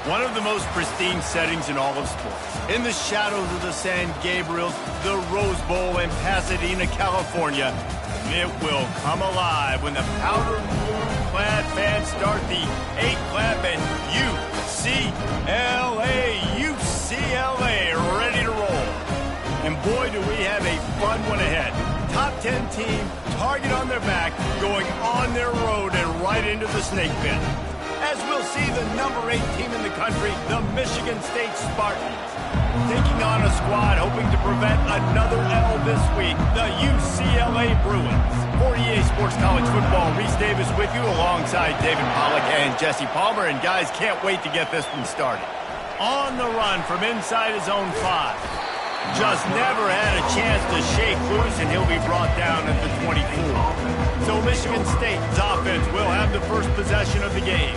One of the most pristine settings in all of sports. In the shadows of the San Gabriel, the Rose Bowl in Pasadena, California, it will come alive when the powder blue-clad fans start the 8-clap and UCLA ready to roll. And boy, do we have a fun one ahead. Top 10 team, target on their back, going on their road and right into the snake pit. As we'll see the number 8 team in the country, the Michigan State Spartans, taking on a squad hoping to prevent another L this week, the UCLA Bruins. For EA Sports College Football, Reese Davis with you alongside David Pollack and Jesse Palmer. And guys, can't wait to get this one started. On the run from inside his own 5. Just never had a chance to shake loose, and he'll be brought down at the 24. So Michigan State's offense will have the first possession of the game.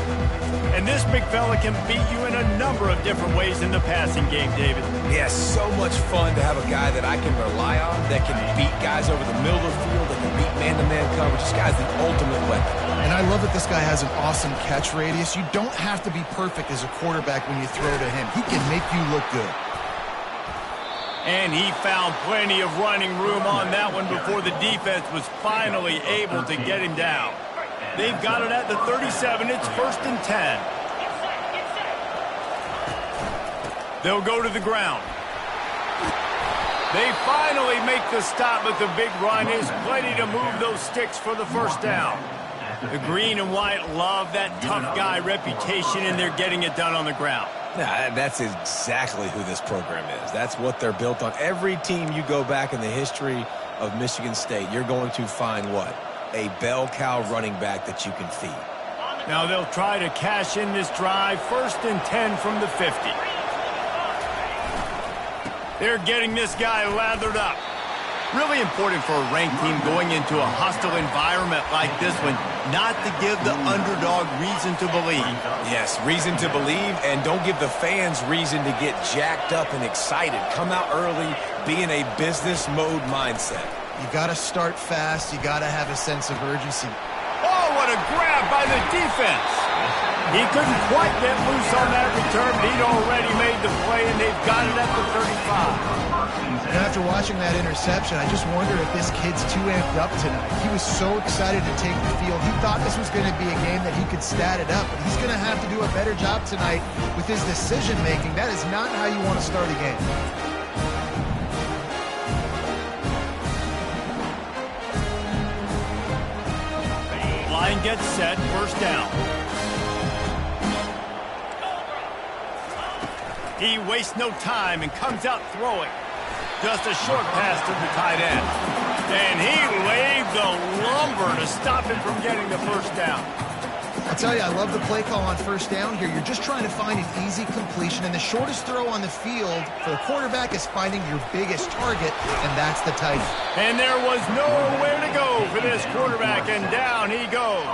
And this big fella can beat you in a number of different ways in the passing game, David. Yeah, so much fun to have a guy that I can rely on, that can beat guys over the middle of the field, that can beat man-to-man coverage. This guy's the ultimate weapon. And I love that this guy has an awesome catch radius. You don't have to be perfect as a quarterback when you throw to him. He can make you look good. And he found plenty of running room on that one before the defense was finally able to get him down. They've got it at the 37. It's 1st and 10. They'll go to the ground. They finally make the stop, but the big run is plenty to move those sticks for the first down. The green and white love that tough guy reputation, and they're getting it done on the ground. Nah, that's exactly who this program is. That's what they're built on. Every team you go back in the history of Michigan State, you're going to find what? A bell cow running back that you can feed. Now they'll try to cash in this drive. 1st and 10 from the 50. They're getting this guy lathered up. Really important for a ranked team going into a hostile environment like this one, not to give the underdog reason to believe. Yes, reason to believe, and don't give the fans reason to get jacked up and excited. Come out early, be in a business mode mindset. You got to start fast. You got to have a sense of urgency. Oh, what a grab by the defense. He couldn't quite get loose on that return, but he'd already made the play, and they've got it at the 35. And after watching that interception, I just wonder if this kid's too amped up tonight. He was so excited to take the field. He thought this was going to be a game that he could stat it up, but he's going to have to do a better job tonight with his decision-making. That is not how you want to start a game. Line gets set, 1st down. He wastes no time and comes out throwing. Just a short pass to the tight end. And he laid the lumber to stop him from getting the 1st down. I tell you, I love the play call on 1st down here. You're just trying to find an easy completion, and the shortest throw on the field for the quarterback is finding your biggest target, and that's the tight end. And there was nowhere to go for this quarterback, and down he goes.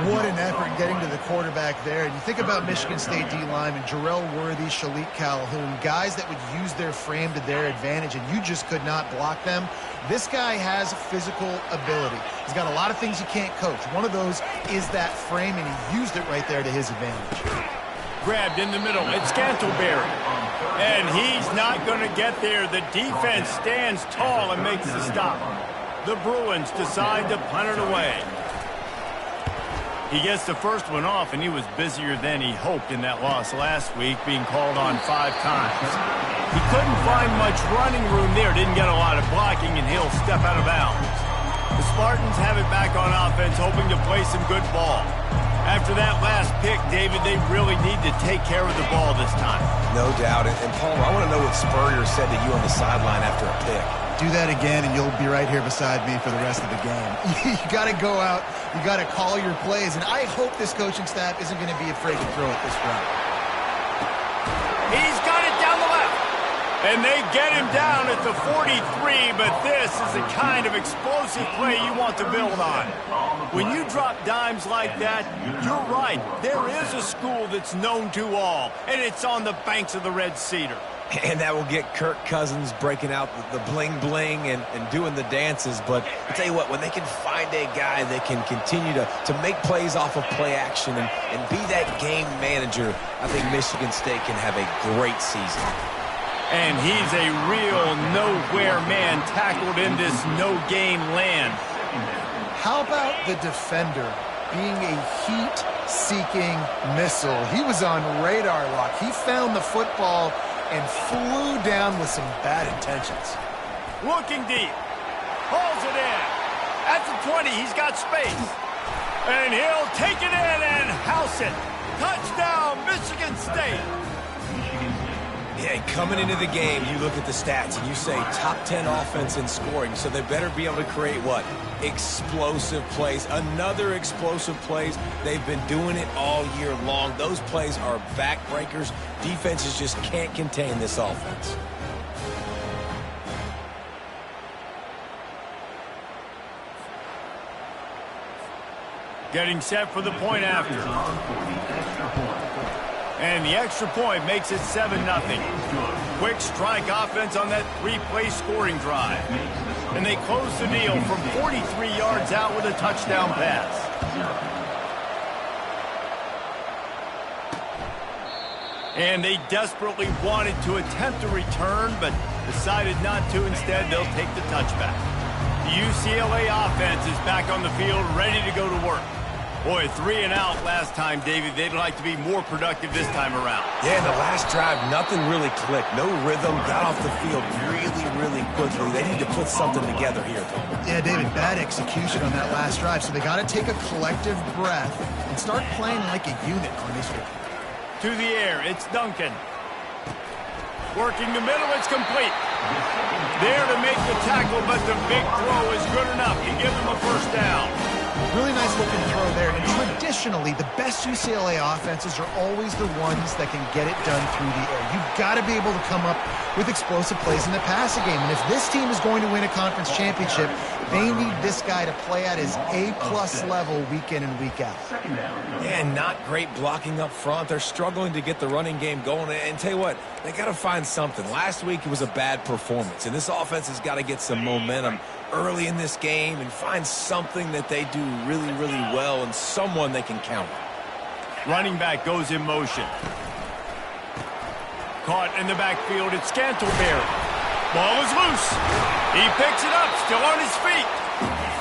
What an effort getting to the quarterback there. And you think about Michigan State D-linemen, Jarrell Worthy, Shalik Calhoun, guys that would use their frame to their advantage, and you just could not block them. This guy has physical ability. He's got a lot of things you can't coach. One of those is that frame, and he used it right there to his advantage. Grabbed in the middle. It's Scantleberry. And he's not going to get there. The defense stands tall and makes the stop. The Bruins decide to punt it away. He gets the first one off, and he was busier than he hoped in that loss last week, being called on 5 times. He couldn't find much running room there, didn't get a lot of blocking, and he'll step out of bounds. The Spartans have it back on offense, hoping to play some good ball. After that last pick, David, they really need to take care of the ball this time. No doubt. And Palmer, I want to know what Spurrier said to you on the sideline after a pick. Do that again, and you'll be right here beside me for the rest of the game. You got to go out. You got to call your plays, and I hope this coaching staff isn't going to be afraid to throw it this route. He's got it down the left. And they get him down at the 43, but this is the kind of explosive play you want to build on. When you drop dimes like that, you're right. There is a school that's known to all, and it's on the banks of the Red Cedar. And that will get Kirk Cousins breaking out the bling-bling and doing the dances. But I'll tell you what, when they can find a guy that can continue to make plays off of play action and be that game manager, I think Michigan State can have a great season. And he's a real nowhere man tackled in this no-gain land. How about the defender being a heat-seeking missile? He was on radar lock. He found the football and flew down with some bad intentions. Looking deep. Hauls it in. At the 20, he's got space. And he'll take it in and house it. Touchdown, Michigan State. Yeah, coming into the game, you look at the stats and you say top 10 offense in scoring, so they better be able to create what? Explosive plays. Another explosive plays. They've been doing it all year long. Those plays are backbreakers. Defenses just can't contain this offense. Getting set for the point after. And the extra point makes it 7-0. Quick strike offense on that three-play scoring drive. And they close the deal from 43 yards out with a touchdown pass. And they desperately wanted to attempt a return, but decided not to. Instead, they'll take the touchback. The UCLA offense is back on the field, ready to go to work. Boy, 3 and out last time, David. They'd like to be more productive this time around. Yeah, in the last drive, nothing really clicked. No rhythm, got off the field really quickly. They need to put something together here. Yeah, David, bad execution on that last drive. So they got to take a collective breath and start playing like a unit on this one. To the air, it's Duncan. Working the middle, it's complete. There to make the tackle, but the big throw is good enough to give them a first down. Really nice looking throw there. And traditionally, the best UCLA offenses are always the ones that can get it done through the air. You've got to be able to come up with explosive plays in the passing game. And if this team is going to win a conference championship, they need this guy to play at his A-plus level week in and week out. Yeah, not great blocking up front. They're struggling to get the running game going. And tell you what, they got to find something. Last week it was a bad performance, and this offense has got to get some momentum early in this game and find something that they do really well and someone they can count on. Running back goes in motion. Caught in the backfield, it's Scantleberry. Ball is loose. He picks it up, still on his feet.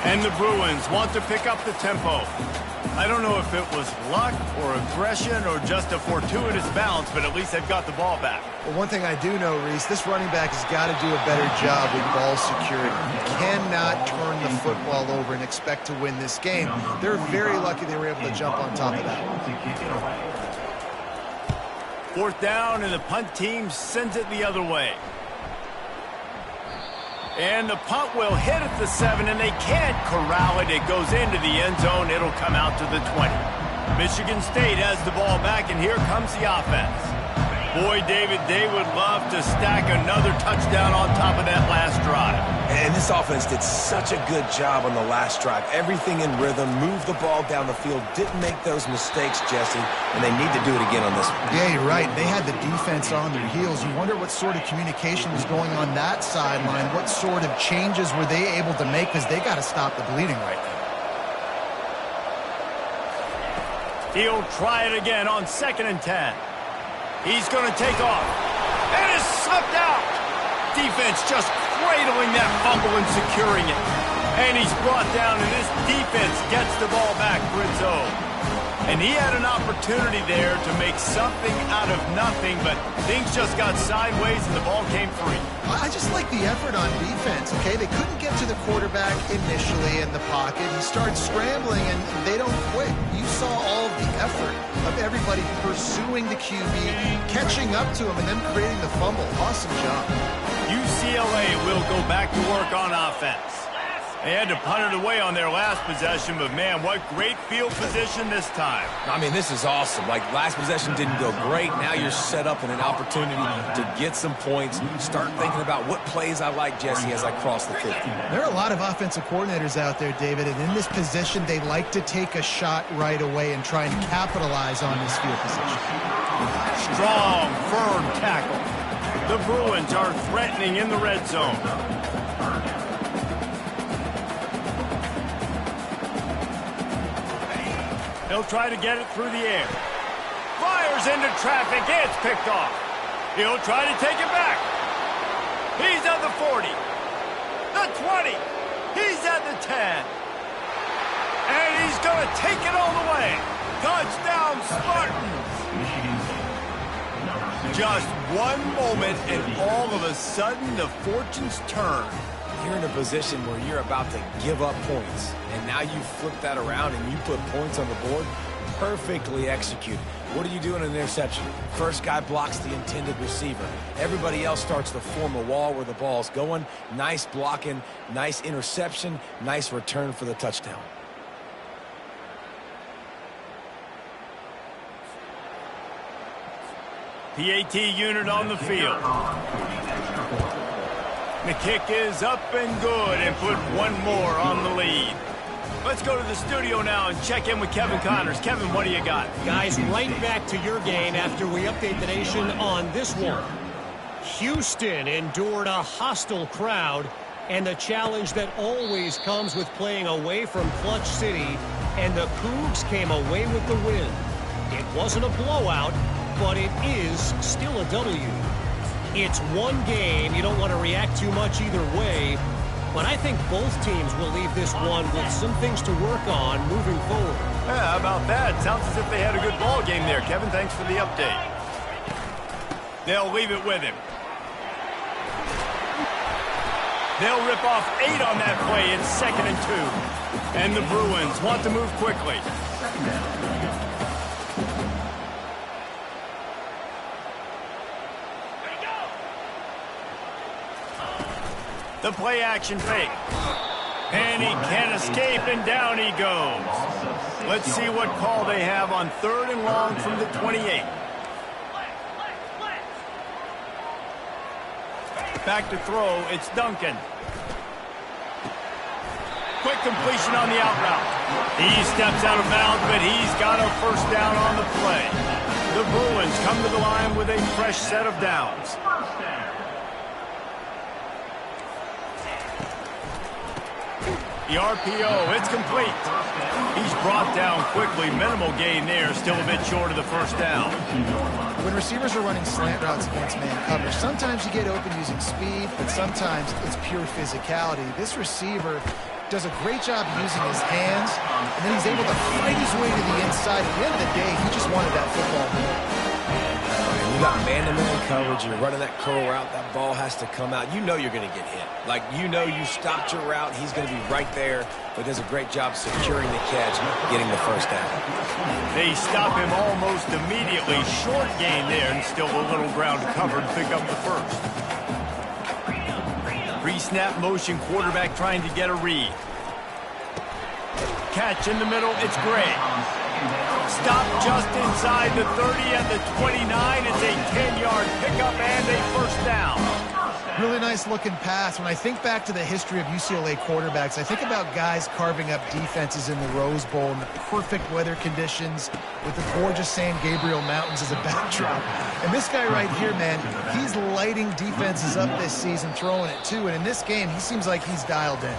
And the Bruins want to pick up the tempo. I don't know if it was luck or aggression or just a fortuitous bounce, but at least they've got the ball back. Well, one thing I do know, Reese, this running back has got to do a better job with ball security. You cannot turn the football over and expect to win this game. They're very lucky they were able to jump on top of that. 4th down, and the punt team sends it the other way. And the punt will hit at the 7, and they can't corral it. It goes into the end zone. It'll come out to the 20. Michigan State has the ball back, and here comes the offense. Boy, David, they would love to stack another touchdown on top of that last drive. And this offense did such a good job on the last drive. Everything in rhythm, moved the ball down the field, didn't make those mistakes, Jesse, and they need to do it again on this one. Yeah, you're right. They had the defense on their heels. You wonder what sort of communication was going on that sideline. What sort of changes were they able to make, because they got to stop the bleeding right now. He'll try it again on 2nd and 10. He's going to take off. And it's slipped out. Defense just cradling that fumble and securing it. And he's brought down, and this defense gets the ball back for its own. And he had an opportunity there to make something out of nothing, but things just got sideways and the ball came free. I just like the effort on defense, okay? They couldn't get to the quarterback initially in the pocket. He starts scrambling, and they don't quit. You saw all of the effort of everybody pursuing the QB, catching up to him, and then creating the fumble. Awesome job. UCLA will go back to work on offense. They had to punt it away on their last possession, but man, what great field position this time. I mean, this is awesome. Like, last possession didn't go great. Now you're set up in an opportunity to get some points. Start thinking about what plays I like, Jesse, as I cross the 50. There are a lot of offensive coordinators out there, David, and in this position, they like to take a shot right away and try and capitalize on this field position. Strong, firm tackle. The Bruins are threatening in the red zone. He'll try to get it through the air. Fires into traffic. It's picked off. He'll try to take it back. He's at the 40. The 20. He's at the 10. And he's going to take it all the way. Touchdown, Spartans. Just one moment, and all of a sudden, the fortunes turn. You're in a position where you're about to give up points, and now you flip that around and you put points on the board. Perfectly executed. What do you do in an interception? First guy blocks the intended receiver. Everybody else starts to form a wall where the ball's going. Nice blocking, nice interception, nice return for the touchdown. PAT unit on the field. The kick is up and good, and put one more on the lead. Let's go to the studio now and check in with Kevin Connors. Kevin, what do you got? Guys, right back to your game after we update the nation on this one. Houston endured a hostile crowd and the challenge that always comes with playing away from Clutch City, and the Cougs came away with the win. It wasn't a blowout, but it is still a W. It's one game. You don't want to react too much either way, but I think both teams will leave this one with some things to work on moving forward. Yeah, how about that? Sounds as if they had a good ball game there. Kevin, thanks for the update. They'll leave it with him. They'll rip off 8 on that play. It's 2nd and 2. And the Bruins want to move quickly. The play action fake. And he can't escape, and down he goes. Let's see what call they have on 3rd and long from the 28. Back to throw, it's Duncan. Quick completion on the out route. He steps out of bounds, but he's got a first down on the play. The Bruins come to the line with a fresh set of downs. The RPO, it's complete. He's brought down quickly. Minimal gain there, still a bit short of the first down. When receivers are running slant routes against man coverage, sometimes you get open using speed, but sometimes it's pure physicality. This receiver does a great job using his hands, and then he's able to fight his way to the inside. At the end of the day, he just wanted that football more. You got man-to-man coverage, you're running that curl route, that ball has to come out. You know you're going to get hit. Like, you know you stopped your route, he's going to be right there, but does a great job securing the catch, getting the first down. They stop him almost immediately. Short gain there, and still a little ground covered to pick up the first. Pre-snap motion, quarterback trying to get a read. Catch in the middle, it's Gray. Stop just inside the 30 at the 29. It's a 10-yard pickup and a first down. Really nice looking pass. When I think back to the history of UCLA quarterbacks, I think about guys carving up defenses in the Rose Bowl in the perfect weather conditions with the gorgeous San Gabriel Mountains as a backdrop. And this guy right here, man, he's lighting defenses up this season, throwing it too. And in this game, he seems like he's dialed in.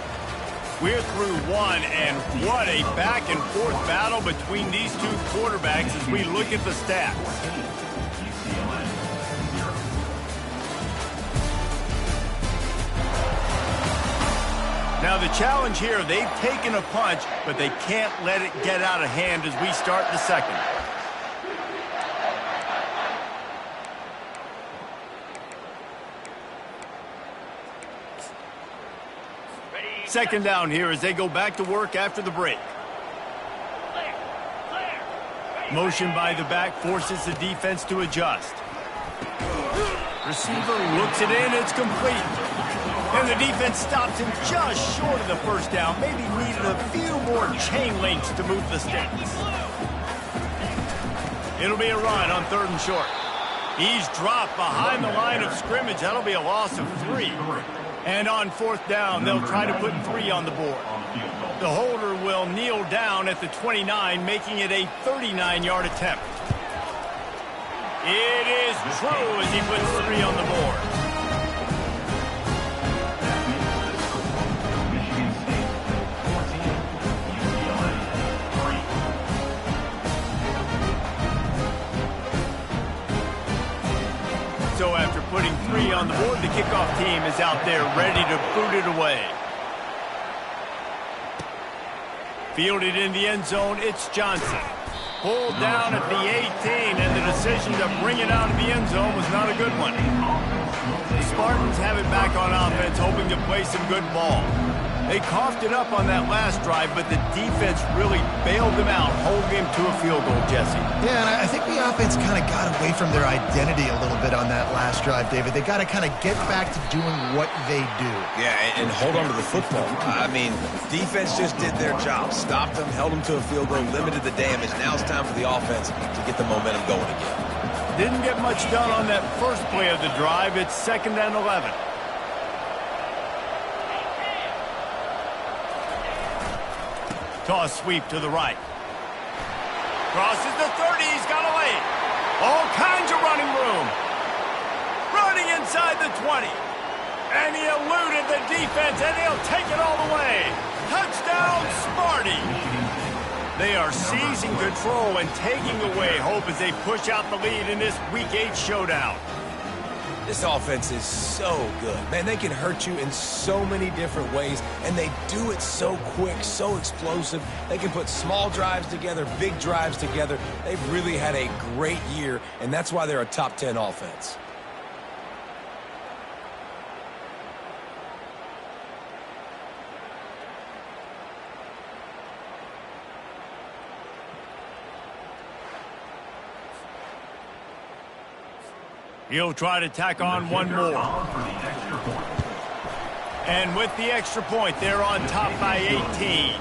We're through one, and what a back-and-forth battle between these two quarterbacks as we look at the stats. Now the challenge here, they've taken a punch, but they can't let it get out of hand as we start the second. Second down here as they go back to work after the break. Motion by the back forces the defense to adjust. Receiver looks it in, it's complete. And the defense stops him just short of the first down. Maybe needed a few more chain links to move the sticks. It'll be a run on 3rd and short. He's dropped behind the line of scrimmage. That'll be a loss of 3. And on 4th down, they'll try to put 3 on the board. The holder will kneel down at the 29, making it a 39-yard attempt. It is true as he puts 3 on the board. So after putting 3 on the board, the kickoff team is out there ready to boot it away. Fielded in the end zone, it's Johnson. Pulled down at the 18, and the decision to bring it out of the end zone was not a good one. The Spartans have it back on offense, hoping to play some good ball. They coughed it up on that last drive, but the defense really bailed them out, holding him to a field goal, Jesse. Yeah, and I think the offense kind of got away from their identity a little bit on that last drive, David. They got to kind of get back to doing what they do. Yeah, and hold on to the football. I mean, defense just did their job. Stopped them, held them to a field goal, limited the damage. Now it's time for the offense to get the momentum going again. Didn't get much done on that first play of the drive. It's 2nd and 11. Toss sweep to the right. Crosses the 30. He's got a lane. All kinds of running room. Running inside the 20. And he eluded the defense, and he'll take it all the way. Touchdown, Sparty. They are seizing control and taking away hope as they push out the lead in this Week 8 showdown. This offense is so good. Man, they can hurt you in so many different ways, and they do it so quick, so explosive. They can put small drives together, big drives together. They've really had a great year, and that's why they're a top 10 offense. He'll try to tack on one more. And with the extra point, they're on top by 18.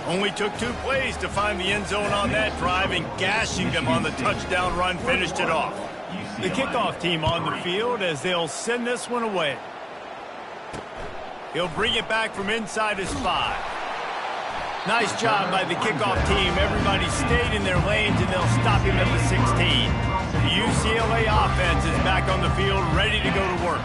Only took 2 plays to find the end zone on that drive, and gashing them on the touchdown run finished it off. The kickoff team on the field as they'll send this one away. He'll bring it back from inside his 5. Nice job by the kickoff team. Everybody stayed in their lanes, and they'll stop him at the 16. The UCLA offense is back on the field, ready to go to work.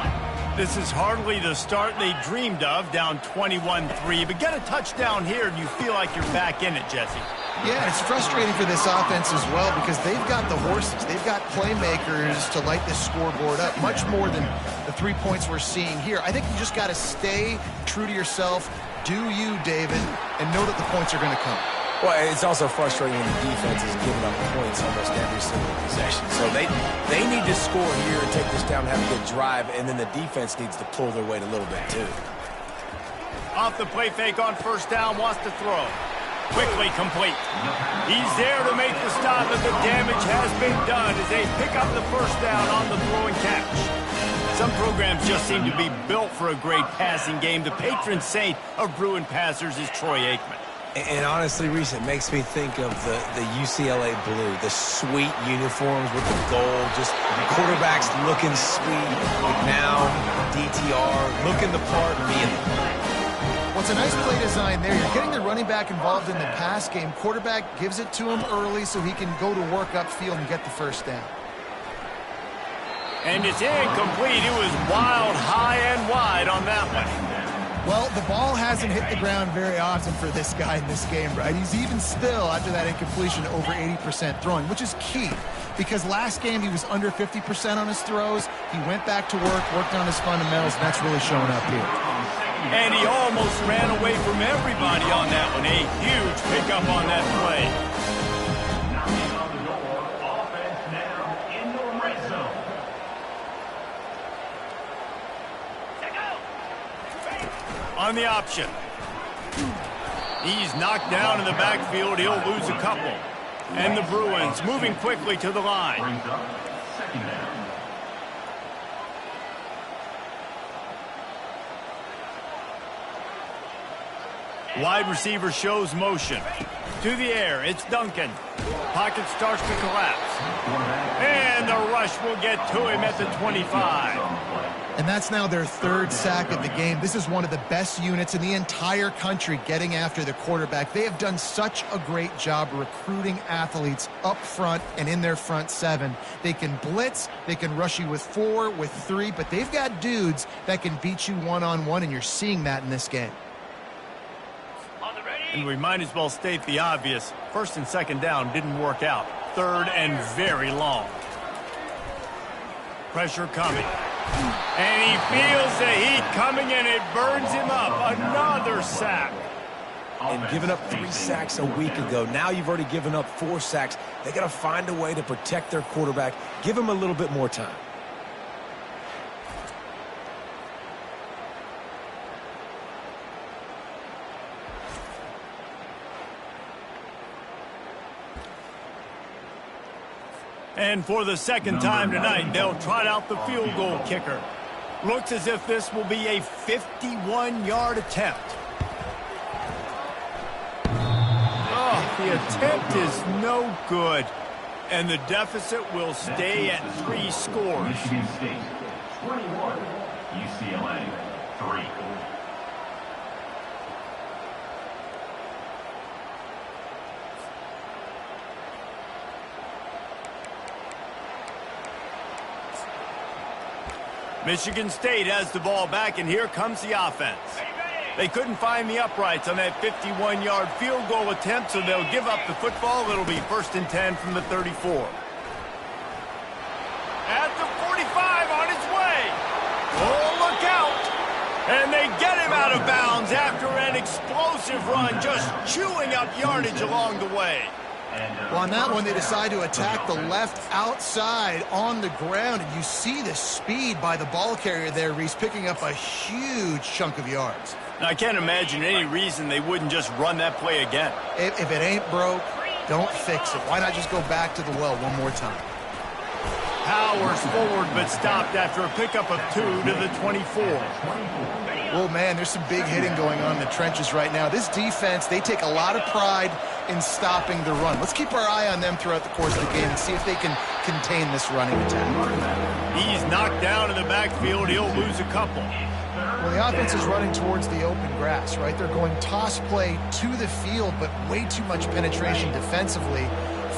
This is hardly the start they dreamed of, down 21-3. But get a touchdown here, and you feel like you're back in it, Jesse. Yeah, it's frustrating for this offense as well because they've got the horses. They've got playmakers to light this scoreboard up, much more than the 3 points we're seeing here. I think you just got to stay true to yourself. Do you, David, and know that the points are going to come. Well, it's also frustrating when the defense is giving up points almost every single possession. So they need to score here and take this down and have a good drive, and then the defense needs to pull their weight a little bit too. Off the play fake on first down, wants to throw. Quickly complete. He's there to make the stop, but the damage has been done as they pick up the first down on the throw and catch. Some programs just seem to be built for a great passing game. The patron saint of Bruin passers is Troy Aikman. And honestly, Reese, it makes me think of the UCLA blue, the sweet uniforms with the gold, just quarterbacks looking sweet. McNown, DTR, looking the part, being the part. Well, it's a nice play design there. You're getting the running back involved in the pass game. Quarterback gives it to him early so he can go to work upfield and get the first down. And it's incomplete. It was wild, high and wide on that one. Well, the ball hasn't hit the ground very often for this guy in this game, right? He's even still, after that incompletion, over 80% throwing, which is key. Because last game, he was under 50% on his throws. He went back to work, worked on his fundamentals, and that's really showing up here. And he almost ran away from everybody on that one. A huge pickup on that play. On the option. He's knocked down in the backfield. He'll lose a couple. And the Bruins moving quickly to the line. Wide receiver shows motion. To the air, it's Duncan. Pocket starts to collapse. And the rush will get to him at the 25. And that's now their third sack of the game. This is one of the best units in the entire country getting after the quarterback. They have done such a great job recruiting athletes up front and in their front seven. They can blitz, they can rush you with 4, with 3, but they've got dudes that can beat you one-on-one, and you're seeing that in this game. And we might as well state the obvious. First and second down didn't work out. Third and very long. Pressure coming. And he feels the heat coming, and it burns him up. Another sack. And giving up 3 sacks a week ago. Now you've already given up 4 sacks. They got to find a way to protect their quarterback. Give him a little bit more time. And for the second time tonight, they'll trot out the field goal kicker. Looks as if this will be a 51-yard attempt. Oh, the attempt is no good. And the deficit will stay at 3 scores. Michigan State, 21. UCLA, 3. Michigan State has the ball back, and here comes the offense. They couldn't find the uprights on that 51-yard field goal attempt, so they'll give up the football. It'll be 1st and 10 from the 34. At the 45, on his way. Oh, look out. And they get him out of bounds after an explosive run, just chewing up yardage along the way. Well, on that one, they decide to attack the left outside on the ground, and you see the speed by the ball carrier there, Reese, picking up a huge chunk of yards. Now, I can't imagine any reason they wouldn't just run that play again. If it ain't broke, don't fix it. Why not just go back to the well one more time? Powers forward, but stopped after a pickup of 2 to the 24. Well, man, there's some big hitting going on in the trenches right now. This defense, they take a lot of pride in stopping the run. Let's keep our eye on them throughout the course of the game and see if they can contain this running attack. He's knocked down in the backfield. He'll lose a couple. Well, the offense is running towards the open grass, right? They're going toss play to the field, but way too much penetration defensively,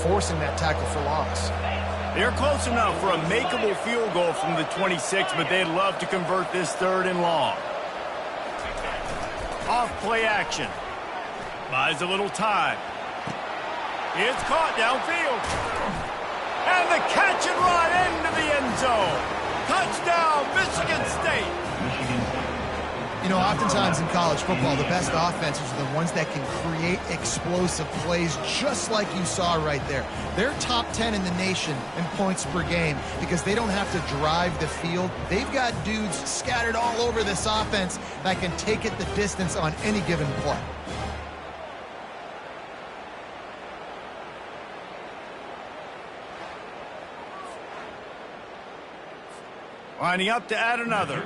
forcing that tackle for loss. They're close enough for a makeable field goal from the 26, but they'd love to convert this 3rd and long. Off play action. Buys a little time. It's caught downfield. And the catch and run into the end zone. Touchdown, Michigan State. You know, oftentimes in college football, the best offenses are the ones that can create explosive plays, just like you saw right there. They're top 10 in the nation in points per game because they don't have to drive the field. They've got dudes scattered all over this offense that can take it the distance on any given play. Lining up to add another.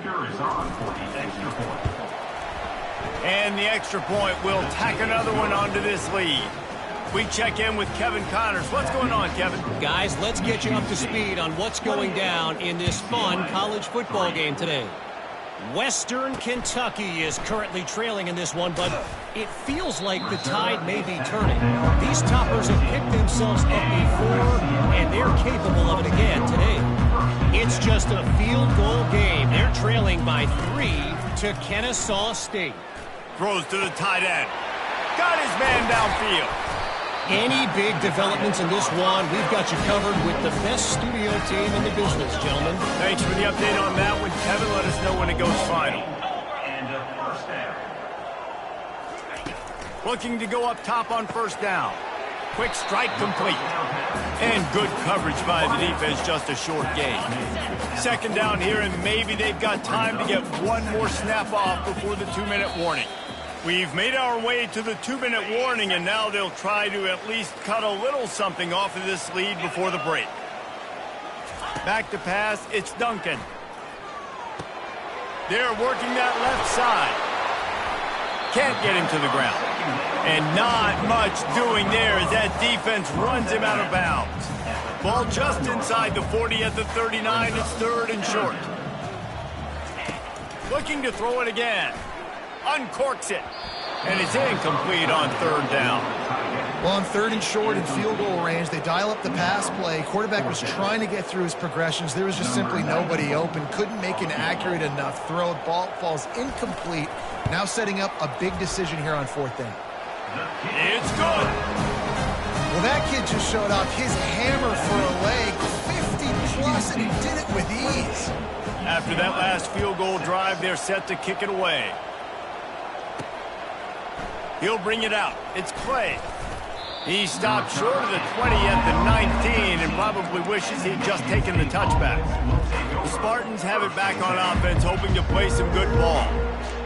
And the extra point will tack another one onto this lead. We check in with Kevin Connors. What's going on, Kevin? Guys, let's get you up to speed on what's going down in this fun college football game today. Western Kentucky is currently trailing in this one, but it feels like the tide may be turning. These toppers have picked themselves up before, and they're capable of it again today. It's just a field goal game. They're trailing by 3 to Kennesaw State. Throws to the tight end. Got his man downfield. Any big developments in this one, we've got you covered with the best studio team in the business, gentlemen. Thanks for the update on that one, Kevin. Let us know when it goes final. And a 1st down. Looking to go up top on 1st down. Quick strike complete. And good coverage by the defense, just a short gain. 2nd down here, and maybe they've got time to get one more snap off before the 2-minute warning. We've made our way to the 2-minute warning, and now they'll try to at least cut a little something off of this lead before the break. Back to pass, it's Duncan. They're working that left side. Can't get him to the ground. And not much doing there as that defense runs him out of bounds. Ball just inside the 40 at the 39. It's 3rd and short. Looking to throw it again. Uncorks it. And it's incomplete on 3rd down. Well, on 3rd and short in field goal range, they dial up the pass play. Quarterback was trying to get through his progressions. There was just simply nobody open. Couldn't make an accurate enough throw. Ball falls incomplete. Now setting up a big decision here on 4th down. It's good. Well, that kid just showed off his hammer for a leg. 50-plus, and he did it with ease. After that last field goal drive, they're set to kick it away. He'll bring it out. It's Clay. He stopped short of the 20 at the 19 and probably wishes he'd just taken the touchback. The Spartans have it back on offense, hoping to play some good ball.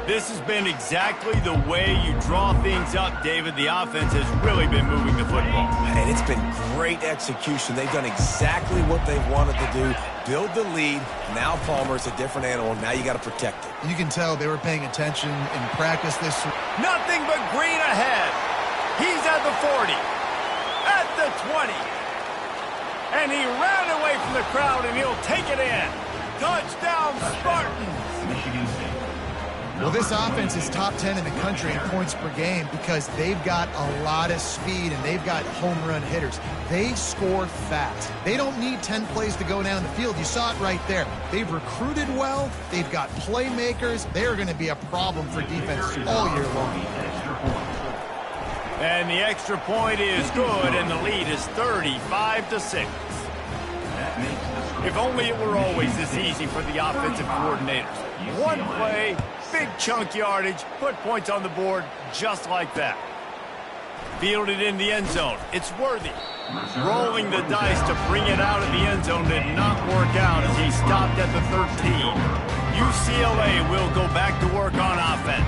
This has been exactly the way you draw things up, David. The offense has really been moving the football. And it's been great execution. They've done exactly what they wanted to do. Build the lead. Now Palmer's a different animal. Now you got to protect it. You can tell they were paying attention in practice this week. Nothing but green ahead. He's at the 40. At the 20. And he ran away from the crowd, and he'll take it in. Touchdown, Spartans. Michigan State. Well, this offense is top 10 in the country in points per game because they've got a lot of speed and they've got home run hitters. They score fast. They don't need 10 plays to go down the field. You saw it right there. They've recruited well. They've got playmakers. They're going to be a problem for defense all year long. And the extra point is good, and the lead is 35-6. If only it were always this easy for the offensive coordinators. One play, big chunk yardage, put points on the board just like that. Fielded in the end zone. It's Worthy. Rolling the dice to bring it out of the end zone did not work out as he stopped at the 13. UCLA will go back to work on offense.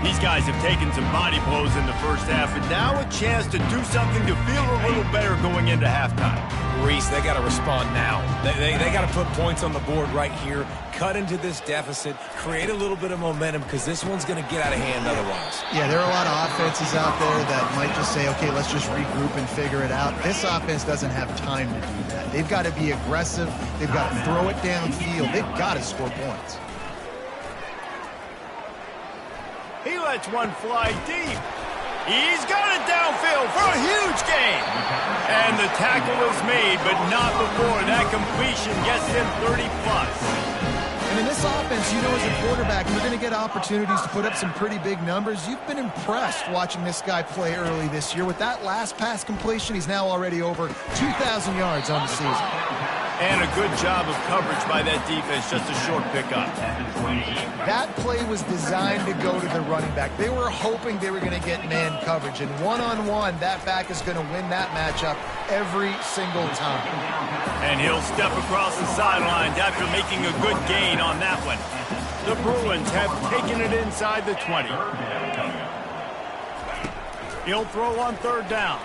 These guys have taken some body blows in the first half, and now a chance to do something to feel a little better going into halftime. Reese, they got to respond now. They got to put points on the board right here, cut into this deficit, create a little bit of momentum because this one's going to get out of hand otherwise. Yeah, there are a lot of offenses out there that might just say, okay, let's just regroup and figure it out. This offense doesn't have time to do that. They've got to be aggressive. They've got to throw it downfield. They've got to score points. He lets one fly deep. He's got it downfield for a huge gain. And the tackle is made, but not before that completion gets him 30-plus. And in this offense, you know, as a quarterback, you're going to get opportunities to put up some pretty big numbers. You've been impressed watching this guy play early this year. With that last pass completion, he's now already over 2,000 yards on the season. And a good job of coverage by that defense, just a short pickup. That play was designed to go to the running back. They were hoping they were going to get man coverage. And one-on-one, that back is going to win that matchup every single time. And he'll step across the sidelines after making a good gain on that one. The Bruins have taken it inside the 20. He'll throw on 3rd down.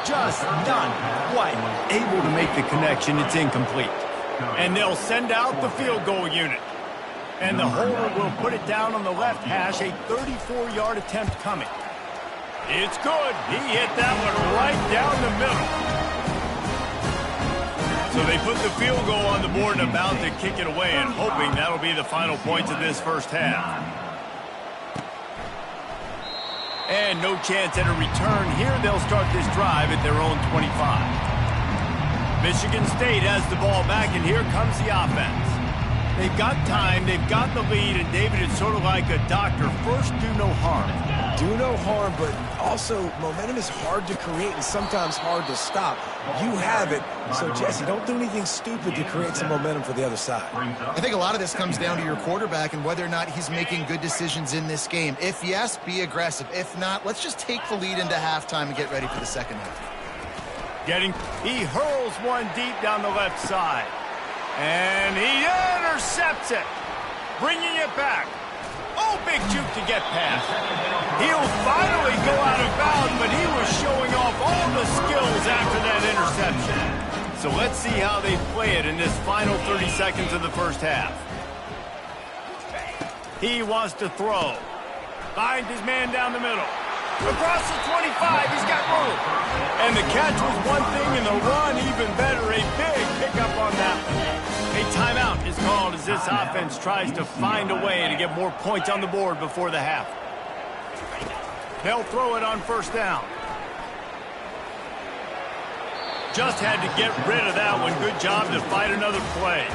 Just not quite able to make the connection. It's incomplete. And they'll send out the field goal unit. And the holder will put it down on the left hash, a 34-yard attempt coming. It's good. He hit that one right down the middle. So they put the field goal on the board and about to kick it away and hoping that'll be the final points of this first half. And no chance at a return here. They'll start this drive at their own 25. Michigan State has the ball back, and here comes the offense. They've got time, they've got the lead, and David, it's sort of like a doctor. First, do no harm. Do no harm, but also momentum is hard to create and sometimes hard to stop. You have it, so Jesse, don't do anything stupid to create some momentum for the other side. I think a lot of this comes down to your quarterback and whether or not he's making good decisions in this game. If yes, be aggressive. If not, let's just take the lead into halftime and get ready for the second half. He hurls one deep down the left side. And he intercepts it, bringing it back. Oh, big juke to get past. He'll finally go out of bounds, but he was showing off all the skills after that interception. So let's see how they play it in this final 30 seconds of the first half. He wants to throw. Finds his man down the middle. Across the 25, he's got room. And the catch was one thing, and the run even better. A big pickup on that one. A timeout is called as this offense tries to find a way to get more points on the board before the half. They'll throw it on first down. Just had to get rid of that one. Good job to fight another play.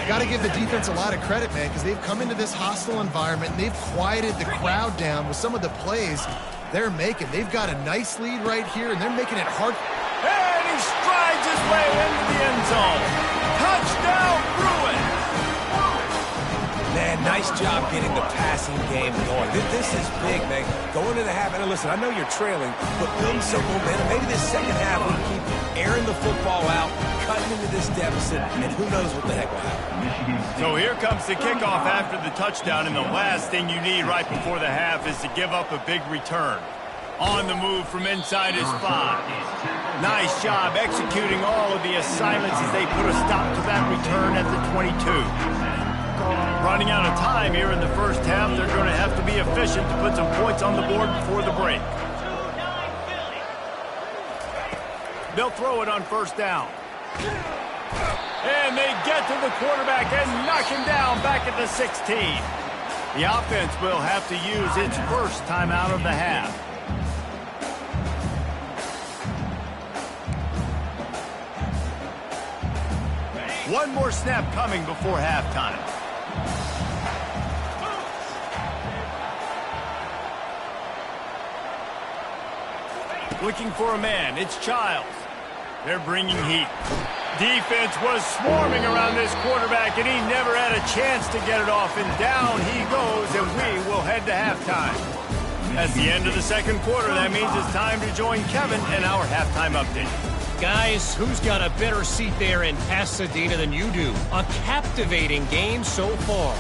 Got to give the defense a lot of credit, man, because they've come into this hostile environment and they've quieted the crowd down with some of the plays they're making. They've got a nice lead right here, and they're making it hard. And he strides his way into the end zone. Touchdown, Bruins! Man, nice job getting the passing game going. This is big, man. Going into the half, and listen, I know you're trailing, but build some momentum. Maybe this second half we keep airing the football out, cutting into this deficit, and who knows what the heck will happen. So here comes the kickoff after the touchdown, and the last thing you need right before the half is to give up a big return. On the move from inside his 5. Nice job executing all of the assignments as they put a stop to that return at the 22. Running out of time here in the first half, they're going to have to be efficient to put some points on the board before the break. They'll throw it on first down. And they get to the quarterback and knock him down back at the 16. The offense will have to use its first timeout of the half. One more snap coming before halftime. Looking for a man, it's Childs. They're bringing heat. Defense was swarming around this quarterback, and he never had a chance to get it off. And down he goes, and we will head to halftime. That's the end of the second quarter. That means it's time to join Kevin and our halftime update. Guys, who's got a better seat there in Pasadena than you do? A captivating game so far.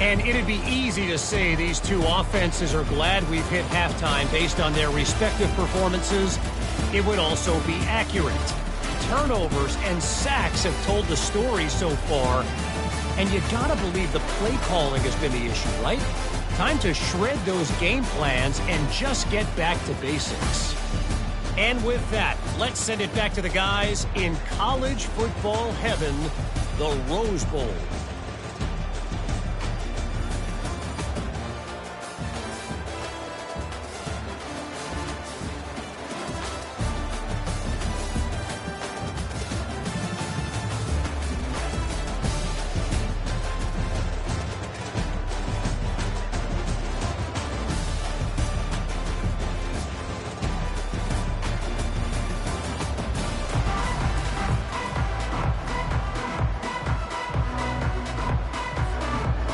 And it'd be easy to say these two offenses are glad we've hit halftime based on their respective performances. It would also be accurate. Turnovers and sacks have told the story so far. And you gotta believe the play calling has been the issue, right? Time to shred those game plans and just get back to basics. And with that, let's send it back to the guys in college football heaven, the Rose Bowl.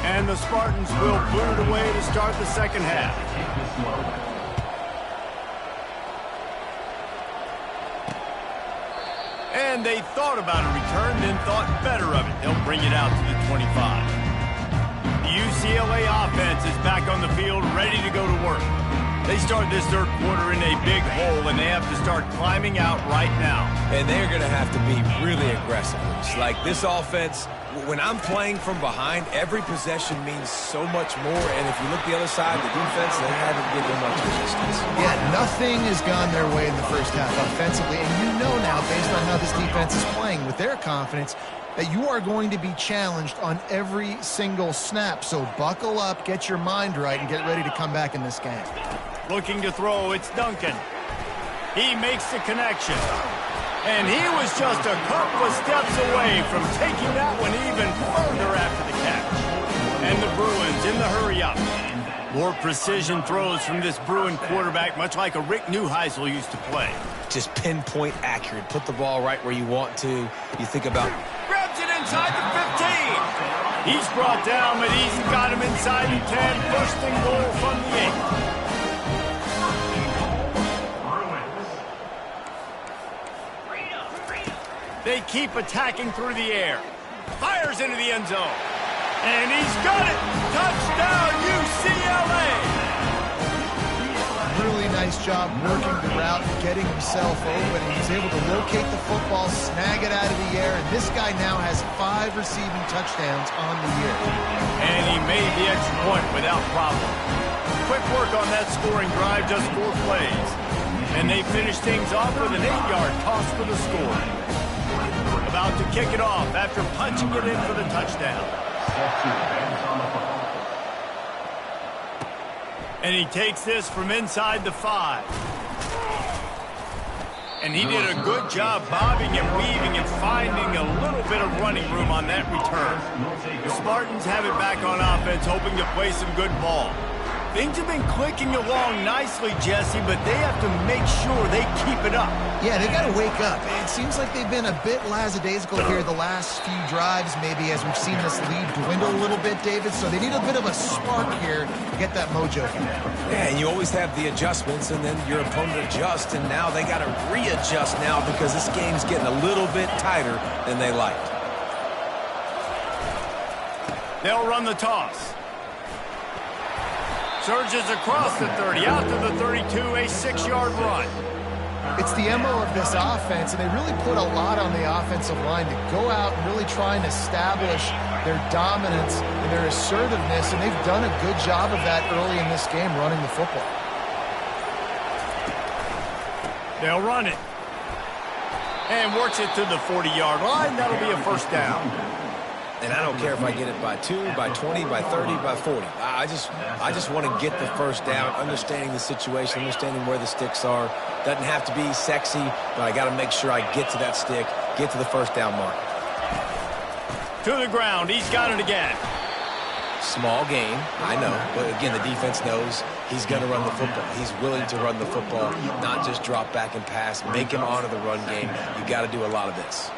And the Spartans will boot it away to start the second half. And they thought about a return, then thought better of it. They'll bring it out to the 25. The UCLA offense is back on the field, ready to go to work. They start this third quarter in a big hole, and they have to start climbing out right now. And they're going to have to be really aggressive. It's like this offense, when I'm playing from behind, every possession means so much more. And if you look the other side, the defense, they haven't given much resistance. Yeah, nothing has gone their way in the first half offensively. And you know now, based on how this defense is playing with their confidence, that you are going to be challenged on every single snap. So buckle up, get your mind right, and get ready to come back in this game. Looking to throw, it's Duncan. He makes the connection. And he was just a couple of steps away from taking that one even further after the catch. And the Bruins in the hurry-up. More precision throws from this Bruin quarterback, much like a Rick Neuheisel used to play. Just pinpoint accurate. Put the ball right where you want to. You think about... Grabs it inside the 15. He's brought down, but he's got him inside the 10. First and goal from the 8. They keep attacking through the air. Fires into the end zone. And he's got it. Touchdown, UCLA. Really nice job working the route and getting himself open. He was able to locate the football, snag it out of the air, and this guy now has 5 receiving touchdowns on the year. And he made the extra point without problem. Quick work on that scoring drive, just 4 plays. And they finish things off with an 8-yard toss for the score. About to kick it off after punching it in for the touchdown. And he takes this from inside the 5. And he did a good job bobbing and weaving and finding a little bit of running room on that return. The Spartans have it back on offense, hoping to play some good ball. Things have been clicking along nicely, Jesse, but they have to make sure they keep it up. Yeah, they got to wake up. It seems like they've been a bit lackadaisical here the last few drives, maybe as we've seen this lead dwindle a little bit, David. So they need a bit of a spark here to get that mojo back. Yeah, and you always have the adjustments, and then your opponent adjusts, and now they got to readjust now because this game's getting a little bit tighter than they liked. They'll run the toss. Surges across the 30, out to the 32, a 6-yard run. It's the MO of this offense, and they really put a lot on the offensive line to go out and really try and establish their dominance and their assertiveness, and they've done a good job of that early in this game running the football. They'll run it. And works it to the 40-yard line. That'll be a first down. And I don't care if I get it by 2, by 20, by 30, by 40. I just want to get the first down, understanding the situation, understanding where the sticks are. Doesn't have to be sexy, but I got to make sure I get to that stick, get to the first down mark. To the ground. He's got it again. Small gain, I know. But again, the defense knows he's going to run the football. He's willing to run the football, not just drop back and pass, make him honor the run game. You got to do a lot of this.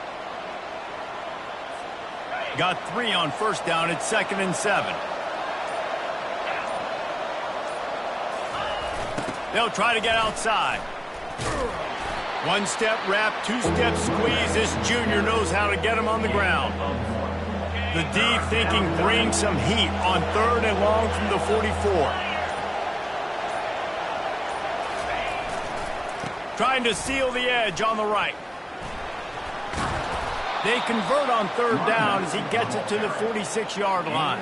Got 3 on first down. It's 2nd and 7. They'll try to get outside. 1-step wrap, 2-step squeeze. This junior knows how to get him on the ground. The D thinking bring some heat on 3rd and long from the 44. Trying to seal the edge on the right. They convert on 3rd down as he gets it to the 46-yard line.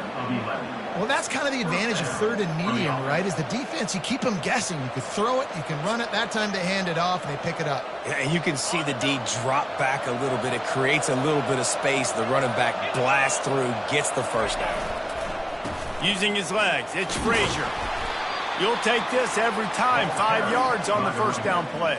Well, that's kind of the advantage of 3rd and medium, right? Is the defense, you keep them guessing. You can throw it, you can run it. That time they hand it off and they pick it up. Yeah, and you can see the D drop back a little bit. It creates a little bit of space. The running back blasts through, gets the first down. Using his legs, it's Frazier. You'll take this every time. 5 yards on the first down play.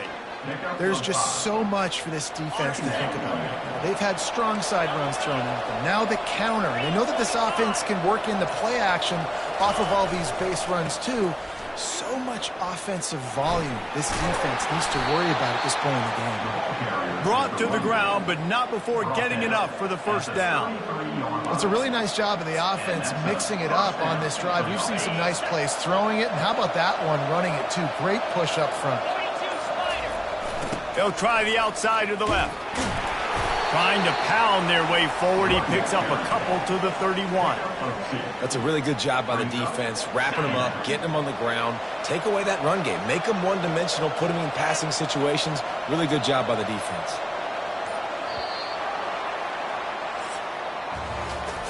There's just so much for this defense to think about. They've had strong side runs thrown at them. Now the counter. They know that this offense can work in the play action off of all these base runs too. So much offensive volume this defense needs to worry about at this point in the game. Brought to the ground, but not before getting enough for the first down. It's a really nice job of the offense mixing it up on this drive. We've seen some nice plays throwing it, and how about that one running it too? Great push up front. They'll try the outside to the left. Trying to pound their way forward. He picks up a couple to the 31. That's a really good job by the defense, wrapping them up, getting them on the ground. Take away that run game. Make them one-dimensional, put them in passing situations. Really good job by the defense.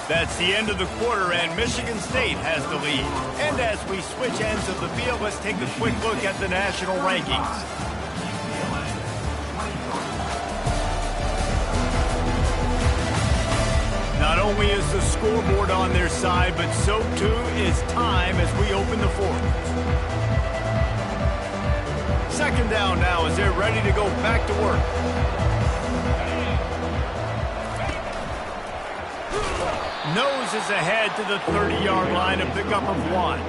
That's the end of the quarter, and Michigan State has the lead. And as we switch ends of the field, let's take a quick look at the national rankings. Not only is the scoreboard on their side, but so too is time as we open the 4th. 2nd down now as they're ready to go back to work. Noses ahead to the 30-yard line, a pickup of 1.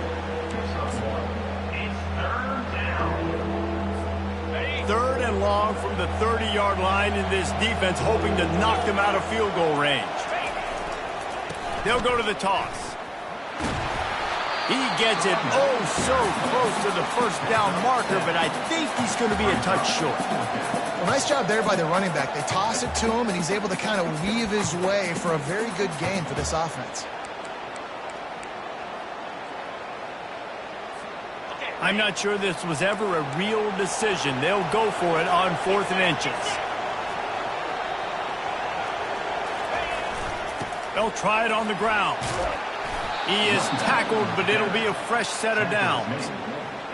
3rd and long from the 30-yard line in this defense, hoping to knock them out of field goal range. They'll go to the toss. He gets it so close to the first down marker, but I think he's going to be a touch short. Well, nice job there by the running back. They toss it to him, and he's able to kind of weave his way for a very good gain for this offense. I'm not sure this was ever a real decision. They'll go for it on 4th and inches. They'll try it on the ground. He is tackled, but it'll be a fresh set of downs.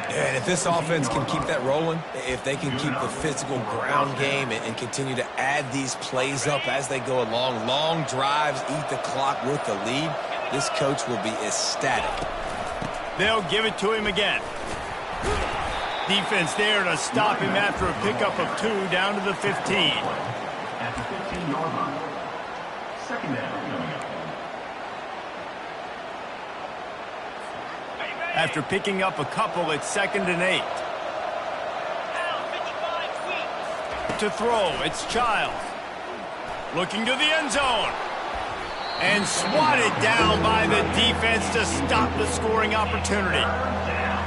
And if this offense can keep that rolling, if they can keep the physical ground game and continue to add these plays up as they go along, long drives, eat the clock with the lead, this coach will be ecstatic. They'll give it to him again. Defense there to stop him after a pickup of 2 down to the 15. At the 15-yard line. Second down coming up. After picking up a couple, it's 2nd and 8. To throw, it's Childs. Looking to the end zone. And swatted down by the defense to stop the scoring opportunity.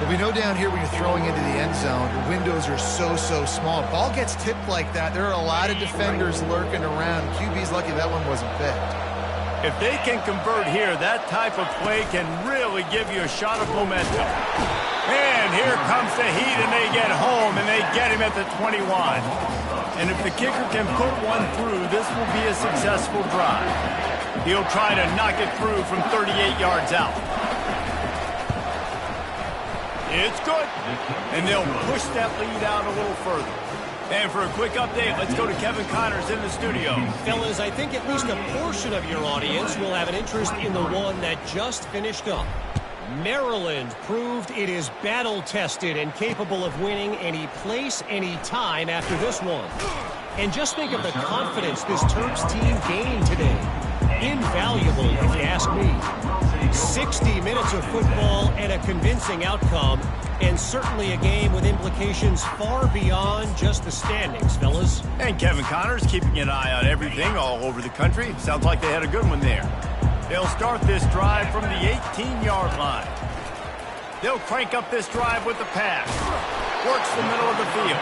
Well, we know down here when you're throwing into the end zone, the windows are so small. Ball gets tipped like that, there are a lot of defenders lurking around. QB's lucky that one wasn't picked. If they can convert here, that type of play can really give you a shot of momentum. And here comes the heat, and they get home, and they get him at the 21. And if the kicker can put one through, this will be a successful drive. He'll try to knock it through from 38 yards out. It's good. And they'll push that lead out a little further. And for a quick update, let's go to Kevin Connors in the studio. Fellas, I think at least a portion of your audience will have an interest in the one that just finished up. Maryland proved it is battle-tested and capable of winning any place, any time after this one. And just think of the confidence this Terps team gained today. Invaluable, if you ask me. 60 minutes of football and a convincing outcome, and certainly a game with implications far beyond just the standings, fellas. And Kevin Connors keeping an eye on everything all over the country. Sounds like they had a good one there. They'll start this drive from the 18-yard line. They'll crank up this drive with the pass. Works the middle of the field.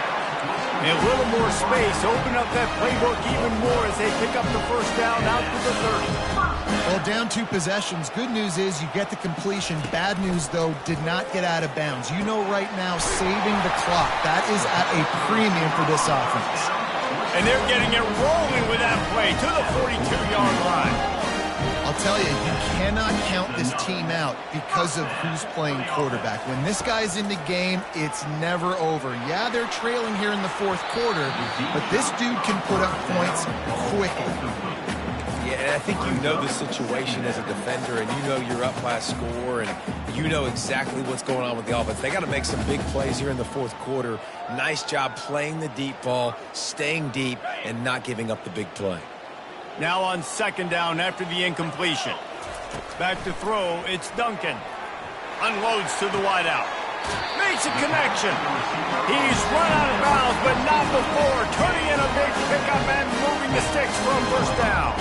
And a little more space, open up that playbook even more as they pick up the first down out to the 30. Well, down 2 possessions. Good news is you get the completion. Bad news, though, did not get out of bounds. You know right now, saving the clock, that is at a premium for this offense. And they're getting it rolling with that play to the 42-yard line. I'll tell you, you cannot count this team out because of who's playing quarterback. When this guy's in the game, it's never over. Yeah, they're trailing here in the 4th quarter, but this dude can put up points quickly. Yeah, and I think you know the situation as a defender, and you know you're up by a score, and you know exactly what's going on with the offense. They got to make some big plays here in the 4th quarter. Nice job playing the deep ball, staying deep, and not giving up the big play. Now on 2nd down after the incompletion. Back to throw, it's Duncan. Unloads to the wideout. Makes a connection. He's run out of bounds, but not before. Turning in a big pickup and moving the sticks from first down.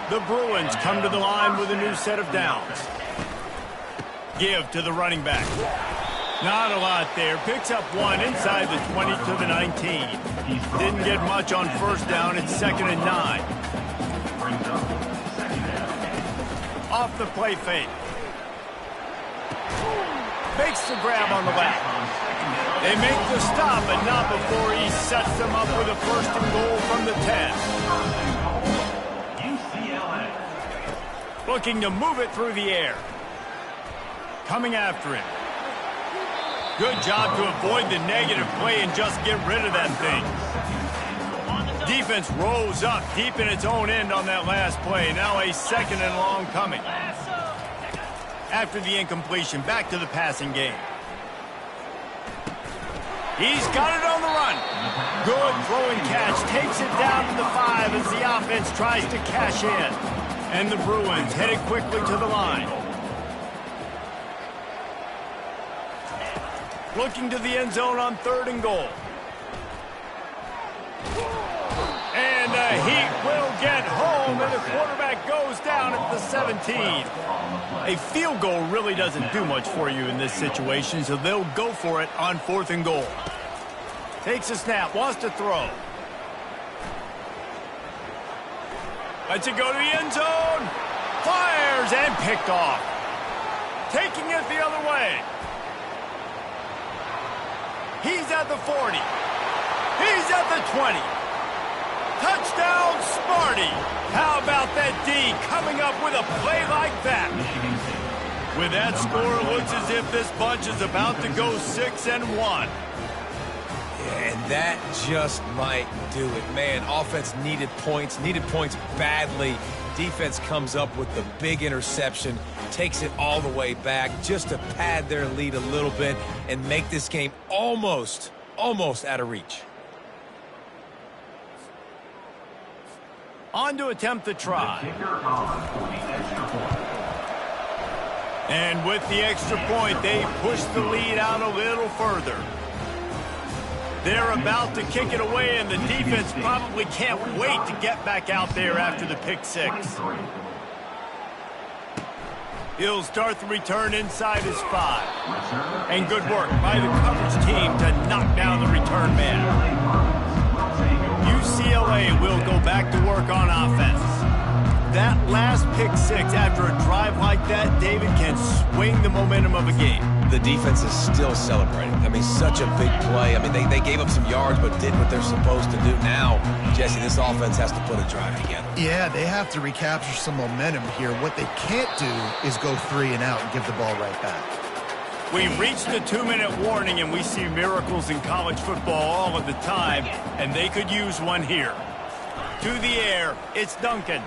The Bruins come to the line with a new set of downs. Give to the running back. Not a lot there. Picks up 1 inside the 20 to the 19. Didn't get much on first down. It's 2nd and 9. Off the play fake. Makes the grab on the left. They make the stop, but not before he sets them up with a 1st and goal from the 10. Looking to move it through the air. Coming after him. Good job to avoid the negative play and just get rid of that thing. Defense rolls up deep in its own end on that last play. Now a 2nd and long coming. After the incompletion, back to the passing game. He's got it on the run. Good throwing catch. Takes it down to the 5 as the offense tries to cash in. And the Bruins headed quickly to the line. Looking to the end zone on 3rd and goal. And the Heat will get home, and the quarterback goes down at the 17. A field goal really doesn't do much for you in this situation, so they'll go for it on 4th and goal. Takes a snap, wants to throw. Lets it go to the end zone. Fires and picked off. Taking it the other way. He's at the 40. He's at the 20. Touchdown, Sparty. How about that D coming up with a play like that? With that score, it looks as if this bunch is about to go 6-1. And that just might do it. Man, offense needed points badly. Defense comes up with the big interception, takes it all the way back just to pad their lead a little bit and make this game almost out of reach. On to attempt the try. And with the extra point, they push the lead out a little further. They're about to kick it away, and the defense probably can't wait to get back out there after the pick six. He'll start the return inside his 5. And good work by the coverage team to knock down the return man. UCLA will go back to work on offense. That last pick six after a drive like that, David, can swing the momentum of a game. The defense is still celebrating. I mean, such a big play. I mean, they gave up some yards but did what they're supposed to do. Now, Jesse, this offense has to put a drive together. Yeah, they have to recapture some momentum here. What they can't do is go 3 and out and give the ball right back. We've reached the 2-minute warning, and we see miracles in college football all of the time, and they could use one here. To the air, it's Duncan.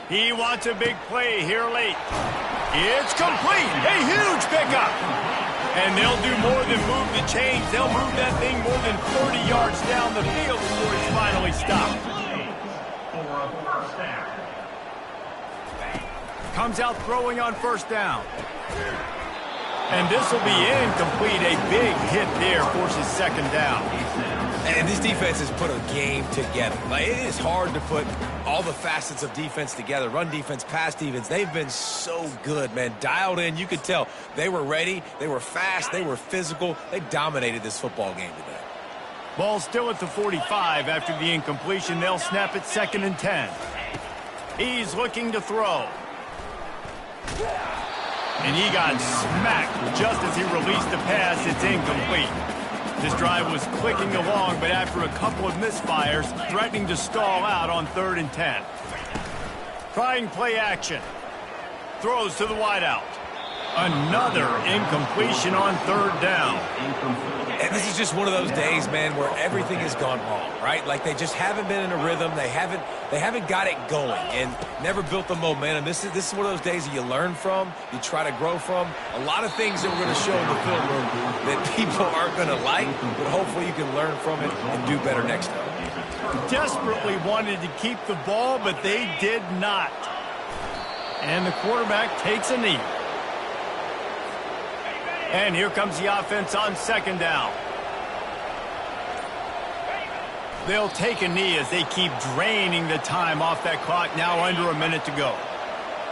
He wants a big play here late. It's complete. A huge pickup. And they'll do more than move the chains. They'll move that thing more than 40 yards down the field before it's finally stopped. Comes out throwing on first down. And this will be incomplete. A big hit there forces second down. And this defense has put a game together. Like, it is hard to put all the facets of defense together. Run defense, pass defense. They've been so good, man. Dialed in. You could tell they were ready. They were fast. They were physical. They dominated this football game today. Ball still at the 45 after the incompletion. They'll snap it 2nd and 10. He's looking to throw. And he got smacked just as he released the pass. It's incomplete. This drive was clicking along, but after a couple of misfires, threatening to stall out on 3rd and 10. Trying play action. Throws to the wideout. Another incompletion on 3rd down. And this is just one of those days, man, where everything has gone wrong, right? Like, they just haven't been in a rhythm. They haven't got it going and never built the momentum. This is one of those days that you learn from, you try to grow from. A lot of things that we're going to show in the film room that people aren't going to like, but hopefully you can learn from it and do better next time. Desperately wanted to keep the ball, but they did not. And the quarterback takes a knee. And here comes the offense on 2nd down. They'll take a knee as they keep draining the time off that clock, now under a minute to go.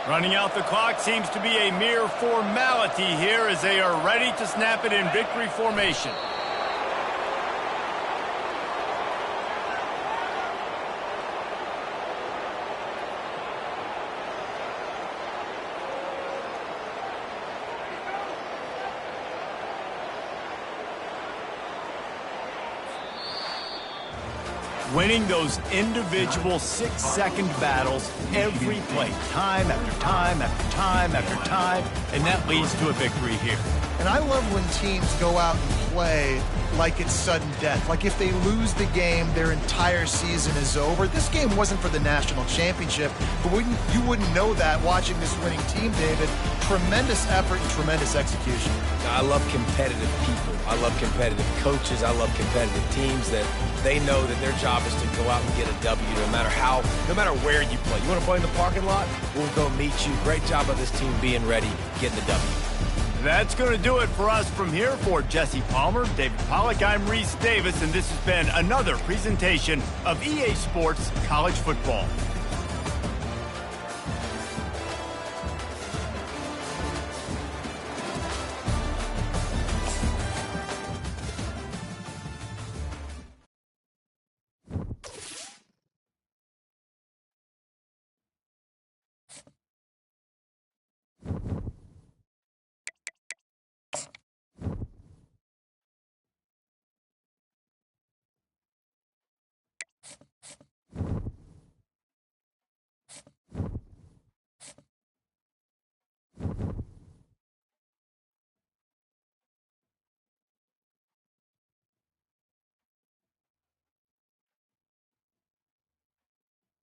Running out the clock seems to be a mere formality here as they are ready to snap it in victory formation. Winning those individual 6-second battles every play, time after time after time after time, and that leads to a victory here. And I love when teams go out and play like it's sudden death. Like if they lose the game, their entire season is over. This game wasn't for the national championship, but you wouldn't know that watching this winning team, David. Tremendous effort and tremendous execution. I love competitive people. I love competitive coaches. I love competitive teams that they know that their job is to go out and get a W no matter where you play. You want to play in the parking lot? We'll go meet you. Great job of this team being ready, getting the W. That's going to do it for us from here. For Jesse Palmer, David Pollack, I'm Reese Davis, and this has been another presentation of EA Sports College Football.